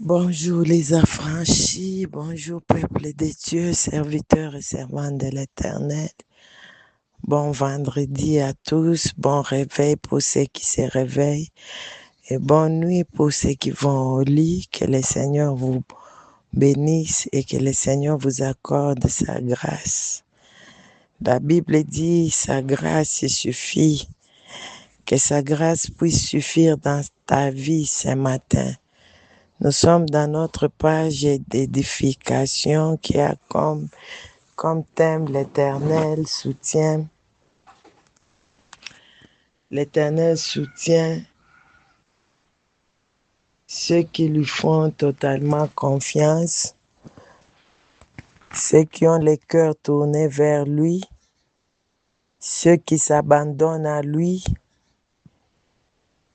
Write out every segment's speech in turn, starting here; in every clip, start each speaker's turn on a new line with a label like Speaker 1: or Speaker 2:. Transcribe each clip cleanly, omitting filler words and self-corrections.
Speaker 1: Bonjour les affranchis, bonjour peuple de Dieu, serviteurs et servantes de l'Éternel. Bon vendredi à tous, bon réveil pour ceux qui se réveillent et bonne nuit pour ceux qui vont au lit. Que le Seigneur vous bénisse et que le Seigneur vous accorde sa grâce. La Bible dit sa grâce suffit. Que sa grâce puisse suffire dans ta vie ce matin. Nous sommes dans notre page d'édification qui a comme thème l'Éternel soutient. L'Éternel soutient ceux qui lui font totalement confiance, ceux qui ont le cœur tourné vers lui, ceux qui s'abandonnent à lui,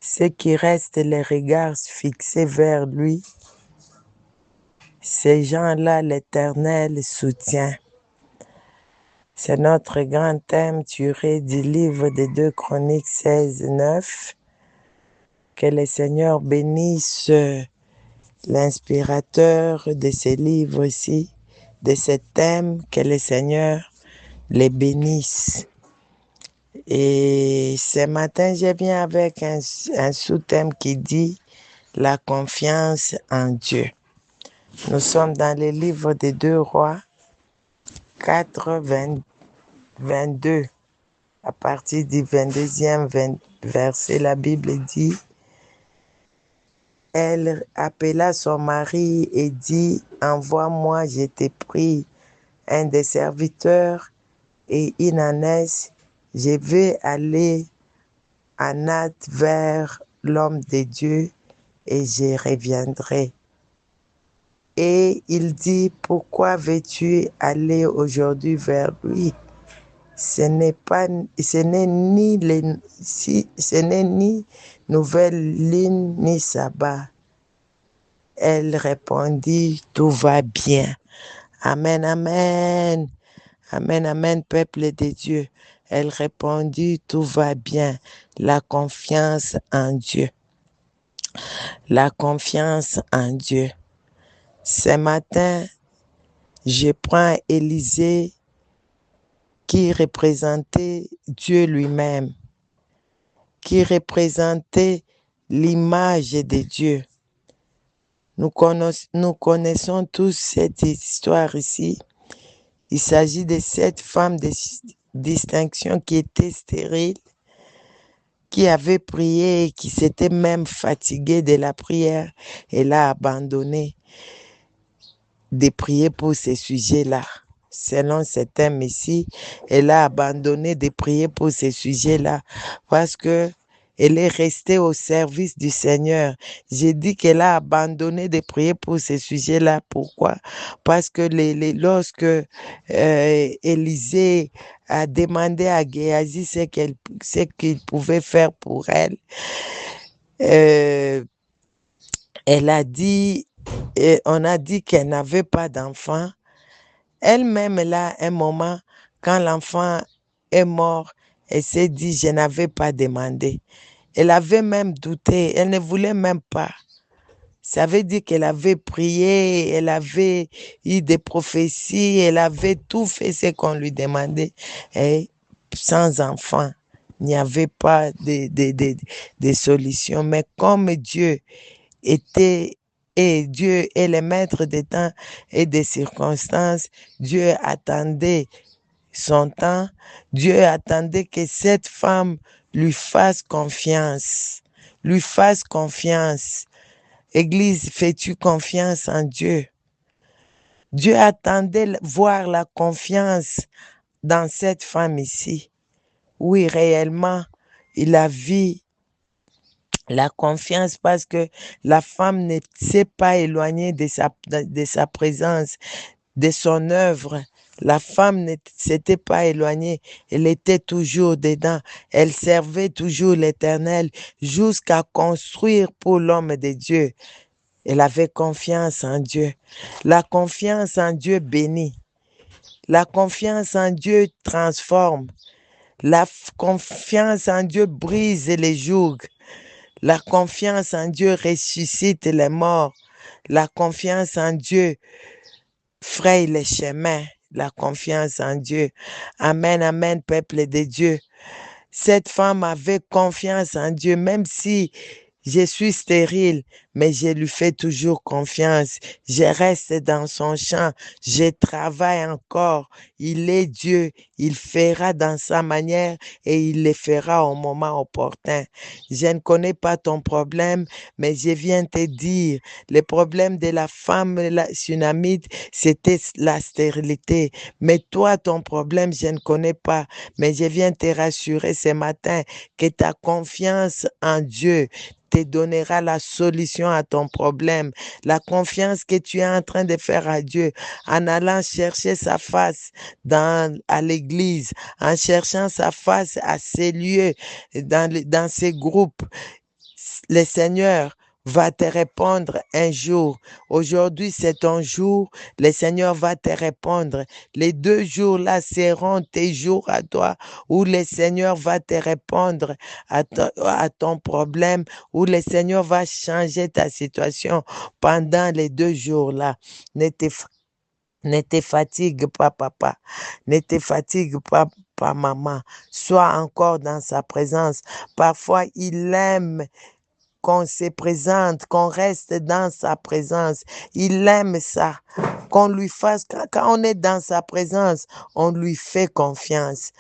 Speaker 1: ceux qui restent les regards fixés vers lui. Ces gens-là, l'Éternel soutient. C'est notre grand thème tiré du livre des 2 Chroniques 16-9. Que le Seigneur bénisse l'inspirateur de ce livre-ci, de ce thème, que le Seigneur les bénisse. Et ce matin, je viens avec un sous-thème qui dit la confiance en Dieu. Nous sommes dans le livre des 2 Rois 4, 22. À partir du 22e verset, la Bible dit, elle appela son mari et dit, envoie-moi, je t'ai pris un des serviteurs et une ânesse, je vais aller à Nath vers l'homme de Dieu et je reviendrai. Et il dit, pourquoi veux-tu aller aujourd'hui vers lui? Ce n'est ni nouvelle lune ni sabbat. Elle répondit, tout va bien. Amen, amen. Amen, amen, peuple de Dieu. Elle répondit, tout va bien. La confiance en Dieu. La confiance en Dieu. Ce matin, je prends Élisée qui représentait Dieu lui-même, qui représentait l'image de Dieu. Nous connaissons tous cette histoire ici. Il s'agit de cette femme de distinction qui était stérile, qui avait prié et qui s'était même fatiguée de la prière. Elle a abandonné de prier pour ces sujets-là. Selon ce thème ici, elle a abandonné de prier pour ces sujets-là parce que elle est restée au service du Seigneur. J'ai dit qu'elle a abandonné de prier pour ces sujets-là. Pourquoi? Parce que lorsque Élisée a demandé à Géasi ce qu'il pouvait faire pour elle, elle a dit, on a dit qu'elle n'avait pas d'enfant. Elle-même, là, un moment, quand l'enfant est mort, elle s'est dit, je n'avais pas demandé. Elle avait même douté, elle ne voulait même pas. Ça veut dire qu'elle avait prié, elle avait eu des prophéties, elle avait tout fait ce qu'on lui demandait. Et sans enfant, il n'y avait pas de solution. Mais comme Dieu était et Dieu est le maître des temps et des circonstances, Dieu attendait son temps, Dieu attendait que cette femme lui fasse confiance, lui fasse confiance. Église, fais-tu confiance en Dieu? Dieu attendait voir la confiance dans cette femme ici. Oui, réellement, il a vu la confiance parce que la femme ne s'est pas éloignée de sa présence, de son œuvre. La femme ne s'était pas éloignée, elle était toujours dedans, elle servait toujours l'Éternel jusqu'à construire pour l'homme de Dieu. Elle avait confiance en Dieu. La confiance en Dieu bénit. La confiance en Dieu transforme. La confiance en Dieu brise les jougs. La confiance en Dieu ressuscite les morts. La confiance en Dieu fraye les chemins. La confiance en Dieu. Amen, amen, peuple de Dieu. Cette femme avait confiance en Dieu, même si je suis stérile, mais je lui fais toujours confiance. Je reste dans son champ. Je travaille encore. Il est Dieu. Il fera dans sa manière et il le fera au moment opportun. Je ne connais pas ton problème, mais je viens te dire, le problème de la femme la Sunamite, c'était la stérilité. Mais toi, ton problème, je ne connais pas, mais je viens te rassurer ce matin que ta confiance en Dieu te donnera la solution à ton problème. La confiance que tu es en train de faire à Dieu en allant chercher sa face à l'église, en cherchant sa face à ces lieux, dans ces groupes. Le Seigneur va te répondre un jour. Aujourd'hui, c'est ton jour. Le Seigneur va te répondre. Les 2 jours-là seront tes jours à toi où le Seigneur va te répondre à ton problème, où le Seigneur va changer ta situation pendant les 2 jours-là. Ne te, ne te fatigue pas, papa. Ne te fatigue pas, maman. Sois encore dans sa présence. Parfois, il aime qu'on se présente, qu'on reste dans sa présence. Il aime ça. Qu'on lui fasse, quand on est dans sa présence, on lui fait confiance.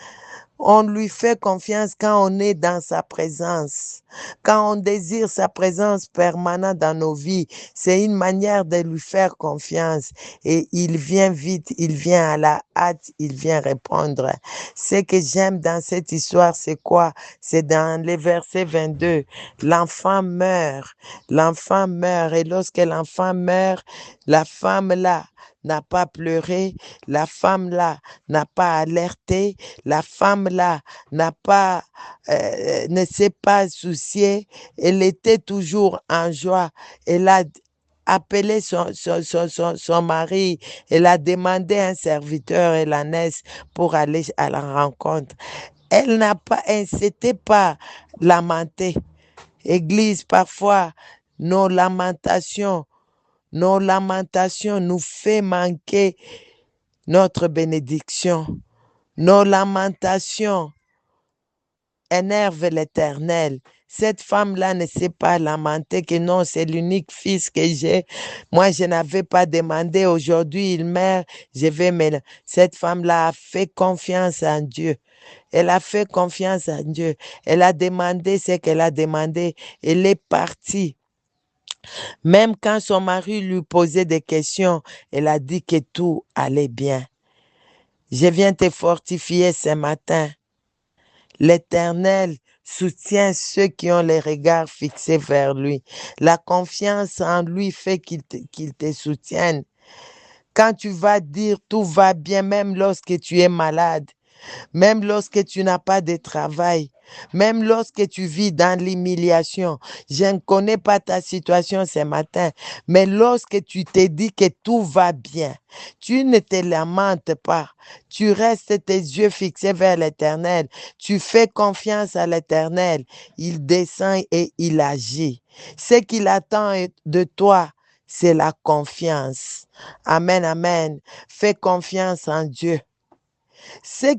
Speaker 1: On lui fait confiance quand on est dans sa présence. Quand on désire sa présence permanente dans nos vies, c'est une manière de lui faire confiance. Et il vient vite, il vient à la hâte, il vient répondre. Ce que j'aime dans cette histoire, c'est quoi? C'est dans les versets 22. L'enfant meurt. L'enfant meurt. Et lorsque l'enfant meurt, la femme là n'a pas pleuré, la femme là n'a pas alerté, la femme là ne s'est pas souciée, elle était toujours en joie. Elle a appelé son mari, elle a demandé un serviteur et l'ânesse pour aller à la rencontre. Elle ne s'était pas lamentée. Église, parfois, nos lamentations, nos lamentations nous fait manquer notre bénédiction. Nos lamentations énervent l'Éternel. Cette femme-là ne s'est pas lamentée que non, c'est l'unique fils que j'ai. Moi, je n'avais pas demandé. Aujourd'hui, il meurt. Je vais me... Cette femme-là a fait confiance en Dieu. Elle a fait confiance en Dieu. Elle a demandé ce qu'elle a demandé. Elle est partie. Même quand son mari lui posait des questions, elle a dit que tout allait bien. Je viens te fortifier ce matin. L'Éternel soutient ceux qui ont les regards fixés vers lui. La confiance en lui fait qu'il te soutienne. Quand tu vas dire tout va bien, même lorsque tu es malade, même lorsque tu n'as pas de travail, même lorsque tu vis dans l'humiliation. Je ne connais pas ta situation ce matin, mais lorsque tu te dis que tout va bien, tu ne te lamentes pas. Tu restes tes yeux fixés vers l'Éternel. Tu fais confiance à l'Éternel. Il descend et il agit. Ce qu'il attend de toi, c'est la confiance. Amen, amen. Fais confiance en Dieu. Ce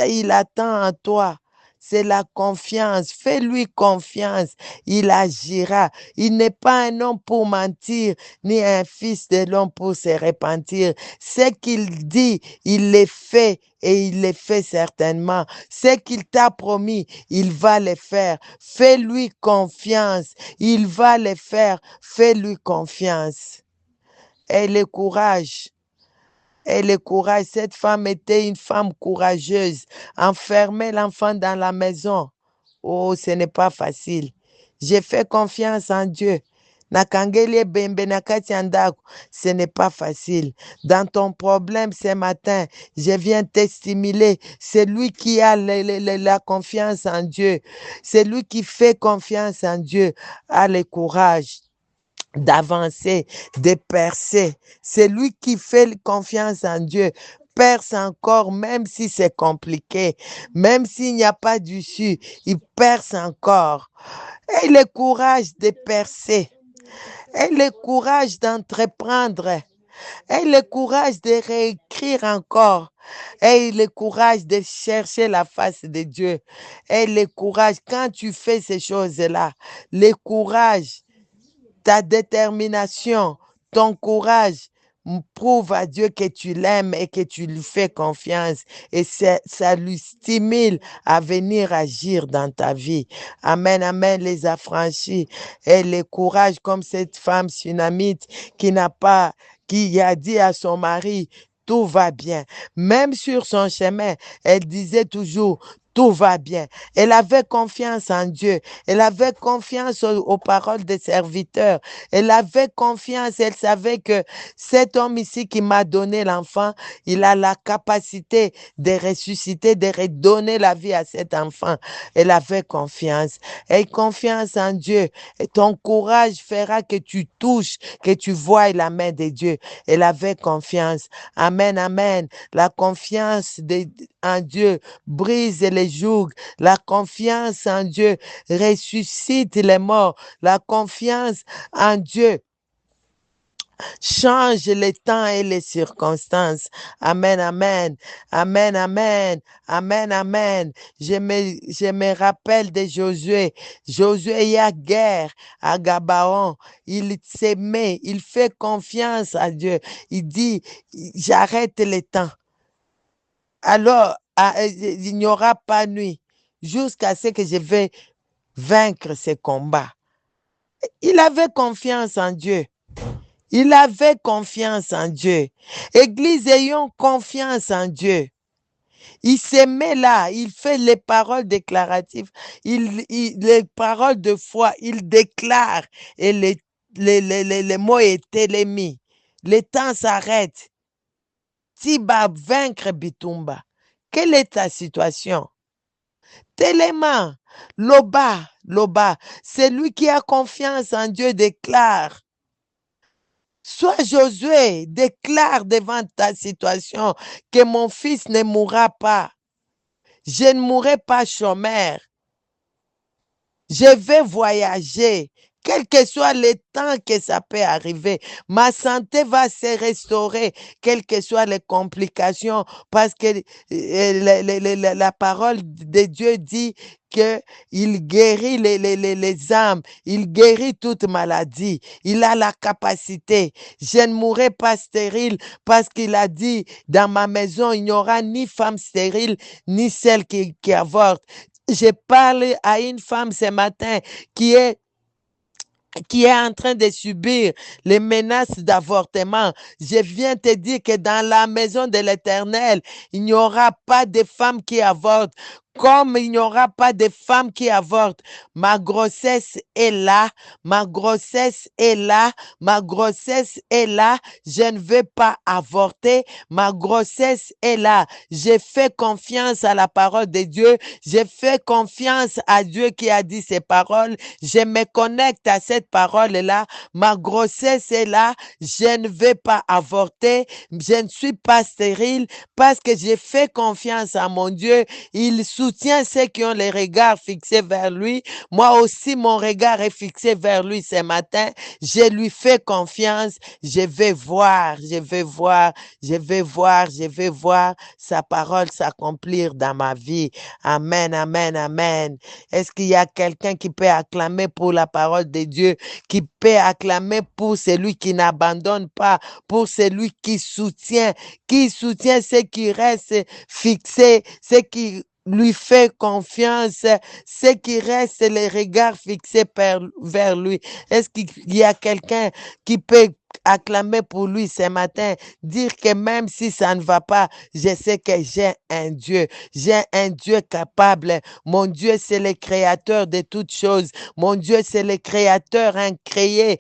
Speaker 1: il attend en toi, c'est la confiance. Fais-lui confiance. Il agira. Il n'est pas un homme pour mentir, ni un fils de l'homme pour se repentir. Ce qu'il dit, il le fait et il le fait certainement. Ce qu'il t'a promis, il va le faire. Fais-lui confiance. Il va le faire. Fais-lui confiance. Et le courage. Et le courage, cette femme était une femme courageuse. Enfermer l'enfant dans la maison, oh, ce n'est pas facile. J'ai fait confiance en Dieu. Nakangeli bembe nakati ya ndako, ce n'est pas facile. Dans ton problème ce matin, je viens te stimuler. C'est lui qui a la confiance en Dieu. C'est lui qui fait confiance en Dieu. A le courage d'avancer, de percer. C'est lui qui fait confiance en Dieu. Perce encore, même si c'est compliqué, même s'il n'y a pas d'issue, il perce encore. Et le courage de percer. Aie le courage d'entreprendre. Aie le courage de réécrire encore. Aie le courage de chercher la face de Dieu. Aie le courage quand tu fais ces choses-là. Le courage, ta détermination, ton courage prouve à Dieu que tu l'aimes et que tu lui fais confiance. Et ça lui stimule à venir agir dans ta vie. Amen, amen, les affranchis. Et le courage comme cette femme sunamite qui a dit à son mari, tout va bien. Même sur son chemin, elle disait toujours, tout va bien. Elle avait confiance en Dieu. Elle avait confiance aux paroles des serviteurs. Elle avait confiance. Elle savait que cet homme ici qui m'a donné l'enfant, il a la capacité de ressusciter, de redonner la vie à cet enfant. Elle avait confiance. Aie confiance en Dieu. Et ton courage fera que tu touches, que tu vois la main de Dieu. Elle avait confiance. Amen, amen. La confiance en Dieu brise les jougs. La confiance en Dieu ressuscite les morts. La confiance en Dieu change les temps et les circonstances. Amen, amen. Amen, amen. Amen, amen. Je me rappelle de Josué. Josué, il y a guerre à Gabaon. Il s'aimait, il fait confiance à Dieu. Il dit, j'arrête le temps. Alors, il n'y aura pas nuit jusqu'à ce que je vais vaincre ce combat. Il avait confiance en Dieu. Il avait confiance en Dieu. Église, ayons confiance en Dieu. Il se met là, il fait les paroles déclaratives, les paroles de foi, il déclare et les mots étaient les mis. Le temps s'arrête. Tiba vaincre Bitumba. Quelle est ta situation? Tellement, Loba, celui qui a confiance en Dieu déclare. Sois Josué, déclare devant ta situation que mon fils ne mourra pas. Je ne mourrai pas chômeur. Je vais voyager, quel que soit le temps que ça peut arriver. Ma santé va se restaurer, quelles que soient les complications, parce que la parole de Dieu dit qu'il guérit les âmes, il guérit toute maladie, il a la capacité. Je ne mourrai pas stérile parce qu'il a dit, dans ma maison, il n'y aura ni femme stérile, ni celle qui avorte. Je parle à une femme ce matin qui est en train de subir les menaces d'avortement. Je viens te dire que dans la maison de l'Éternel, il n'y aura pas de femmes qui avortent. Comme il n'y aura pas de femmes qui avortent, ma grossesse est là, ma grossesse est là, ma grossesse est là, je ne vais pas avorter, ma grossesse est là. J'ai fait confiance à la parole de Dieu, j'ai fait confiance à Dieu qui a dit ces paroles, je me connecte à cette parole-là, ma grossesse est là, je ne vais pas avorter, je ne suis pas stérile parce que j'ai fait confiance à mon Dieu, il soutient ceux qui ont les regards fixés vers lui. Moi aussi, mon regard est fixé vers lui ce matin. Je lui fais confiance. Je vais voir, je vais voir, je vais voir, je vais voir sa parole s'accomplir dans ma vie. Amen, amen, amen. Est-ce qu'il y a quelqu'un qui peut acclamer pour la parole de Dieu, qui peut acclamer pour celui qui n'abandonne pas, pour celui qui soutient ceux qui restent fixés, ceux qui lui fait confiance, ce qui reste les regards fixés vers lui. Est-ce qu'il y a quelqu'un qui peut acclamer pour lui ce matin, dire que même si ça ne va pas, je sais que j'ai un Dieu capable. Mon Dieu, c'est le créateur de toutes choses. Mon Dieu, c'est le créateur incréé.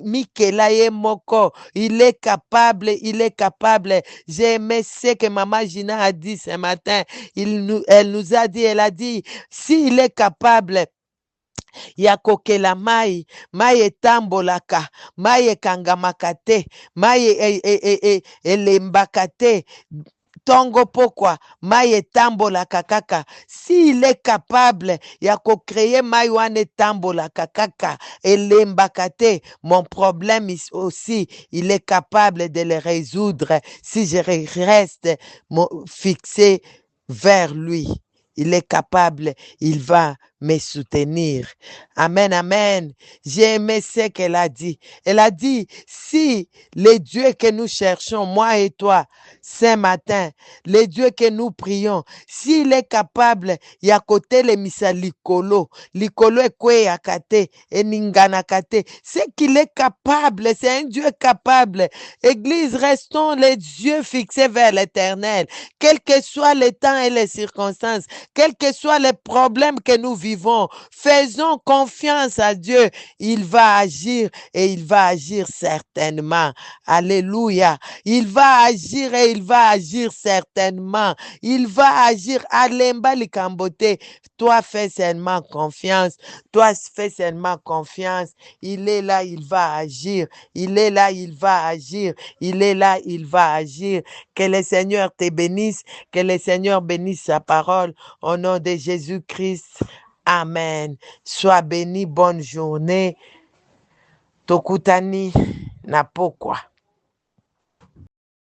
Speaker 1: Mikelaye Moko, il est capable, il est capable. J'ai aimé ce que Maman Gina a dit ce matin. Elle nous a dit, elle a dit, s'il est capable, ya kokela mai etambolaka, mai ekangamaka te, mai elembaka te. ntongo pokwa mai etambolaka kaka. S'il est capable ya kocreye mai wana etambolaka kaka elembaka te, mon problème aussi il est capable de le résoudre si je reste fixé vers lui. Il est capable, il va me soutenir. Amen, amen. J'ai aimé ce qu'elle a dit. Elle a dit, si les dieux que nous cherchons, moi et toi, ce matin, les dieux que nous prions, s'il est capable, ya kote le misa likolo ekwe yakate, eninganakate, c'est qu'il est capable, c'est un Dieu capable. Église, restons les yeux fixés vers l'éternel, quels que soient les temps et les circonstances, quels que soient les problèmes que nous vivons, faisons confiance à Dieu. Il va agir et il va agir certainement. Alléluia. Il va agir et il va agir certainement. Il va agir. Alemba likambote. Toi, fais seulement confiance. Toi, fais seulement confiance. Il est là, il va agir. Il est là, il va agir. Il est là, il va agir. Que le Seigneur te bénisse. Que le Seigneur bénisse sa parole. Au nom de Jésus-Christ. Amen. Sois béni. Bonne journée. Tokutani na pokwa.